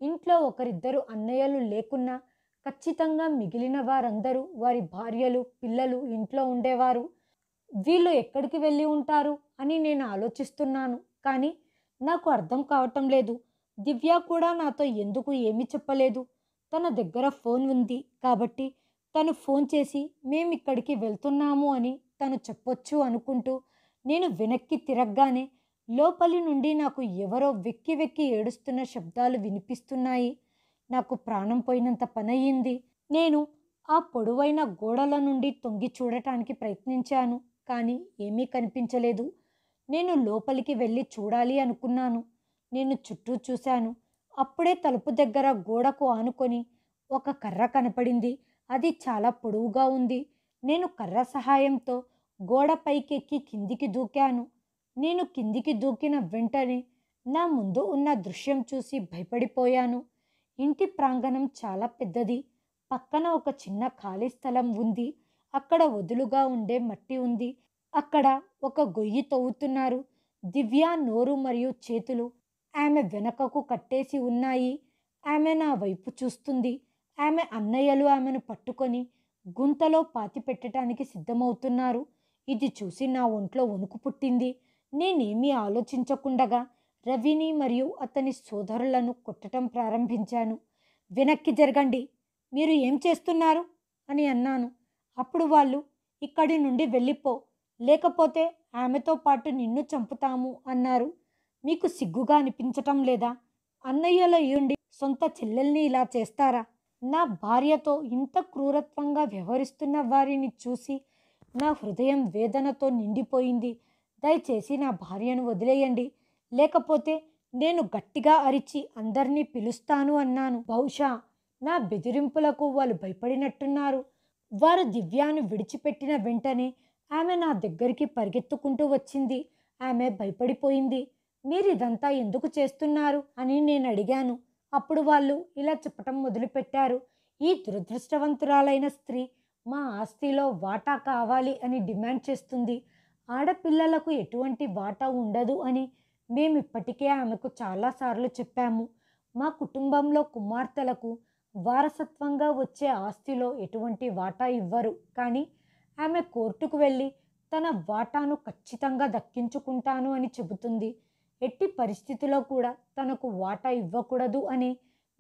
ఇంట్లో ఒకరిద్దరు అన్నయ్యలు లేకున్నా ఖచ్చితంగా మిగిలిన వారందరూ వారి భార్యలు, పిల్లలు ఇంట్లో ఉండేవారు. వీళ్ళు ఎక్కడికి వెళ్ళి ఉంటారు అని నేను ఆలోచిస్తున్నాను. కానీ నాకు అర్థం కావటం లేదు. దివ్య కూడా నాతో ఎందుకు ఏమీ చెప్పలేదు? తన దగ్గర ఫోన్ ఉంది కాబట్టి తను ఫోన్ చేసి మేమిక్కడికి వెళ్తున్నాము అని తను చెప్పొచ్చు అనుకుంటూ నేను వెనక్కి తిరగగానే లోపలి నుండి నాకు ఎవరో వెక్కి వెక్కి ఏడుస్తున్న శబ్దాలు వినిపిస్తున్నాయి. నాకు ప్రాణం పోయినంత పనయ్యింది. నేను ఆ పొడవైన గోడల నుండి తొంగి చూడటానికి ప్రయత్నించాను. కానీ ఏమీ కనిపించలేదు. నేను లోపలికి వెళ్ళి చూడాలి అనుకున్నాను. నేను చుట్టూ చూశాను. అప్పుడే తలుపు దగ్గర గోడకు ఆనుకొని ఒక కర్ర కనపడింది. అది చాలా పొడవుగా ఉంది. నేను కర్ర సహాయంతో గోడ పైకెక్కి కిందికి దూకాను. నేను కిందికి దూకిన వెంటనే నా ముందు ఉన్న దృశ్యం చూసి భయపడిపోయాను. ఇంటి ప్రాంగణం చాలా పెద్దది. పక్కన ఒక చిన్న ఖాళీ స్థలం ఉంది. అక్కడ వదులుగా ఉండే మట్టి ఉంది. అక్కడ ఒక గొయ్యి తవ్వుతున్నారు. దివ్య నోరు మరియు చేతులు ఆమె వెనకకు కట్టేసి ఉన్నాయి. ఆమె నా వైపు చూస్తుంది. ఆమె అన్నయ్యలు ఆమెను పట్టుకొని గుంతలో పాతిపెట్టడానికి సిద్ధమవుతున్నారు. ఇది చూసి నా ఒంట్లో వణుకు పుట్టింది. నేనేమీ ఆలోచించకుండగా రవిని మరియు అతని సోదరులను కొట్టడం ప్రారంభించాను. వెనక్కి జరగండి, మీరు ఏం చేస్తున్నారు అని అన్నాను. అప్పుడు వాళ్ళు, ఇక్కడి నుండి వెళ్ళిపో, లేకపోతే ఆమెతో పాటు నిన్ను చంపుతాము అన్నారు. మీకు సిగ్గుగా అనిపించటం లేదా? అన్నయ్యల ఉండి సొంత చెల్లెల్ని ఇలా చేస్తారా? నా భార్యతో ఇంత క్రూరత్వంగా వ్యవహరిస్తున్న వారిని చూసి నా హృదయం వేదనతో నిండిపోయింది. దయచేసి నా భార్యను వదిలేయండి, లేకపోతే నేను గట్టిగా అరిచి అందరినీ పిలుస్తాను అన్నాను. బహుశా నా బెదిరింపులకు వాళ్ళు భయపడినట్టున్నారు. వారు దివ్యాను విడిచిపెట్టిన వెంటనే ఆమె నా దగ్గరికి పరిగెత్తుకుంటూ వచ్చింది. ఆమె భయపడిపోయింది. మీరిదంతా ఎందుకు చేస్తున్నారు అని నేను అడిగాను. అప్పుడు వాళ్ళు ఇలా చెప్పటం మొదలుపెట్టారు. ఈ దురదృష్టవంతురాలైన స్త్రీ మా ఆస్తిలో వాటా కావాలి అని డిమాండ్ చేస్తుంది. ఆడపిల్లలకు ఎటువంటి వాటా ఉండదు అని మేమిప్పటికే ఆమెకు చాలాసార్లు చెప్పాము. మా కుటుంబంలో కుమార్తెలకు వారసత్వంగా వచ్చే ఆస్తిలో ఎటువంటి వాటా ఇవ్వరు. కానీ ఆమె కోర్టుకు వెళ్ళి తన వాటాను ఖచ్చితంగా దక్కించుకుంటాను అని చెబుతుంది. ఎట్టి పరిస్థితిలో కూడా తనకు వాటా ఇవ్వకూడదు అని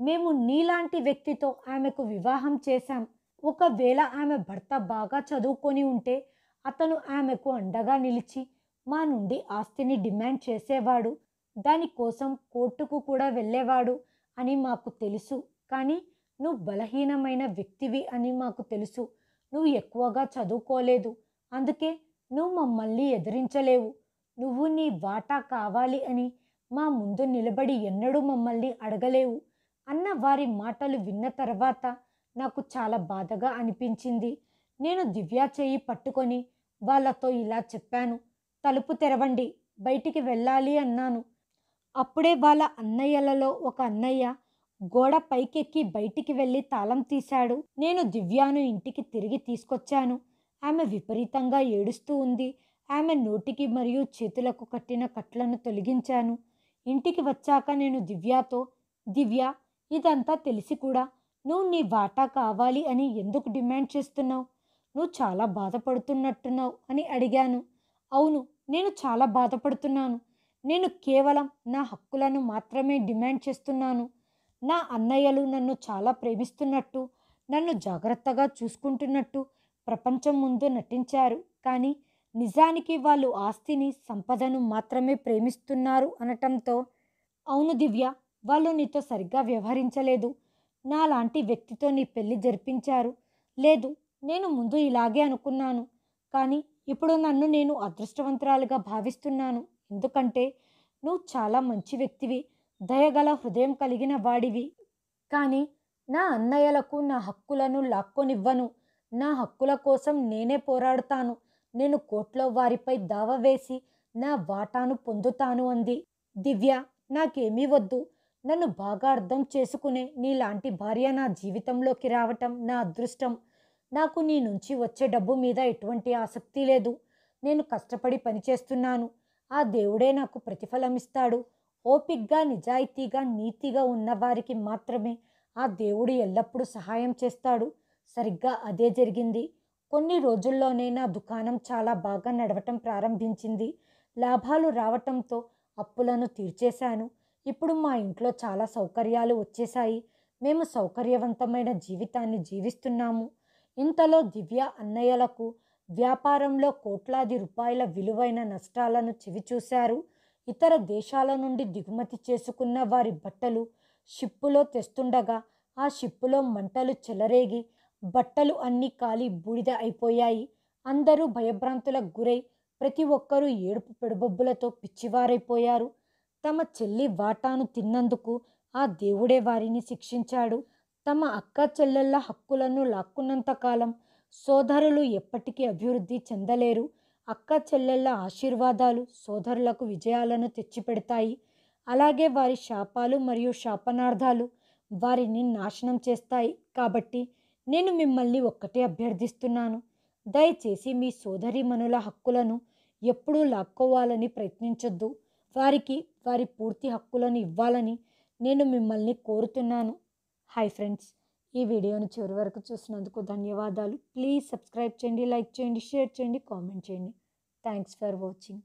మేము నీలాంటి వ్యక్తితో ఆమెకు వివాహం చేశాం. ఒకవేళ ఆమె భర్త బాగా చదువుకొని ఉంటే అతను ఆమెకు అండగా నిలిచి మా నుండి ఆస్తిని డిమాండ్ చేసేవాడు. దానికోసం కోర్టుకు కూడా వెళ్ళేవాడు అని మాకు తెలుసు. కానీ నువ్వు బలహీనమైన వ్యక్తివి అని మాకు తెలుసు. నువ్వు ఎక్కువగా చదువుకోలేదు, అందుకే నువ్వు మమ్మల్ని ఎదిరించలేవు. నువ్వు నీ వాటా కావాలి అని మా ముందు నిలబడి ఎన్నడూ మమ్మల్ని అడగలేవు అన్న వారి మాటలు విన్న తర్వాత నాకు చాలా బాధగా అనిపించింది. నేను దివ్య చేయి పట్టుకొని వాళ్ళతో ఇలా చెప్పాను. తలుపు తెరవండి, బయటికి వెళ్ళాలి అన్నాను. అప్పుడే వాళ్ళ అన్నయ్యలలో ఒక అన్నయ్య గోడ పైకెక్కి బయటికి వెళ్ళి తాళం తీశాడు. నేను దివ్యాను ఇంటికి తిరిగి తీసుకొచ్చాను. ఆమె విపరీతంగా ఏడుస్తూ ఉంది. ఆమె నోటికి మరియు చేతులకు కట్టిన కట్లను తొలగించాను. ఇంటికి వచ్చాక నేను దివ్యతో, దివ్య, ఇదంతా తెలిసి కూడా నువ్వు నీ వాటా కావాలి అని ఎందుకు డిమాండ్ చేస్తున్నావు? నువ్వు చాలా బాధపడుతున్నట్టున్నావు అని అడిగాను. అవును, నేను చాలా బాధపడుతున్నాను. నేను కేవలం నా హక్కులను మాత్రమే డిమాండ్ చేస్తున్నాను. నా అన్నయ్యలు నన్ను చాలా ప్రేమిస్తున్నట్టు, నన్ను జాగ్రత్తగా చూసుకుంటున్నట్టు ప్రపంచం ముందు నటించారు. కానీ నిజానికి వాళ్ళు ఆస్తిని, సంపదను మాత్రమే ప్రేమిస్తున్నారు అనటంతో, అవును దివ్య, వాళ్ళు నీతో సరిగ్గా వ్యవహరించలేదు. నాలాంటి వ్యక్తితో నీ పెళ్లి జరిపించారు. లేదు, నేను ముందు ఇలాగే అనుకున్నాను. కానీ ఇప్పుడు నన్ను నేను అదృష్టవంతురాలుగా భావిస్తున్నాను. ఎందుకంటే నువ్వు చాలా మంచి వ్యక్తివి, దయగల హృదయం కలిగిన వాడివి. కానీ నా అన్నయ్యలకు నా హక్కులను లాక్కొనివ్వను. నా హక్కుల కోసం నేనే పోరాడుతాను. నేను కోర్టులో వారిపై దావా వేసి నా వాటాను పొందుతాను అంది. దివ్య, నాకేమీ వద్దు. నన్ను బాగా అర్థం చేసుకునే నీలాంటి భార్య నా జీవితంలోకి రావటం నా అదృష్టం. నాకు నీ నుంచి వచ్చే డబ్బు మీద ఎటువంటి ఆసక్తి లేదు. నేను కష్టపడి పనిచేస్తున్నాను. ఆ దేవుడే నాకు ప్రతిఫలం ఇస్తాడు. ఓపిగ్గా, నిజాయితీగా, నీతిగా ఉన్నవారికి మాత్రమే ఆ దేవుడు ఎల్లప్పుడూ సహాయం చేస్తాడు. సరిగ్గా అదే జరిగింది. కొన్ని రోజుల్లోనే నా దుకాణం చాలా బాగా నడవటం ప్రారంభించింది. లాభాలు రావటంతో అప్పులను తీర్చేశాను. ఇప్పుడు మా ఇంట్లో చాలా సౌకర్యాలు వచ్చేశాయి. మేము సౌకర్యవంతమైన జీవితాన్ని జీవిస్తున్నాము. ఇంతలో దివ్య అన్నయ్యలకు వ్యాపారంలో కోట్లాది రూపాయల విలువైన నష్టాలను చవిచూశారు. ఇతర దేశాల నుండి దిగుమతి చేసుకున్న వారి బట్టలు షిప్పులో తెస్తుండగా ఆ షిప్పులో మంటలు చెలరేగి బట్టలు అన్నీ కాలి బూడిద అయిపోయాయి. అందరూ భయభ్రాంతులకు గురై ప్రతి ఒక్కరూ ఏడుపు పెడబొబ్బులతో పిచ్చివారైపోయారు. తమ చెల్లి వాటాను తిన్నందుకు ఆ దేవుడే వారిని శిక్షించాడు. తమ అక్క చెల్లెళ్ళ హక్కులను లాక్కున్నంతకాలం సోదరులు ఎప్పటికీ అభివృద్ధి చెందలేరు. అక్క చెల్లెళ్ళ ఆశీర్వాదాలు సోదరులకు విజయాలను తెచ్చిపెడతాయి. అలాగే వారి శాపాలు మరియు శాపనార్థాలు వారిని నాశనం చేస్తాయి. కాబట్టి నేను మిమ్మల్ని ఒక్కటే అభ్యర్థిస్తున్నాను. దయచేసి మీ సోదరీమణుల హక్కులను ఎప్పుడూ లాక్కోవాలని ప్రయత్నించొద్దు. వారికి వారి పూర్తి హక్కులను ఇవ్వాలని నేను మిమ్మల్ని కోరుతున్నాను. హాయ్ ఫ్రెండ్స్, ఈ వీడియోను చివరి వరకు చూసినందుకు ధన్యవాదాలు. ప్లీజ్ సబ్స్క్రైబ్ చేయండి, లైక్ చేయండి, షేర్ చేయండి, కామెంట్ చేయండి. Thanks for watching.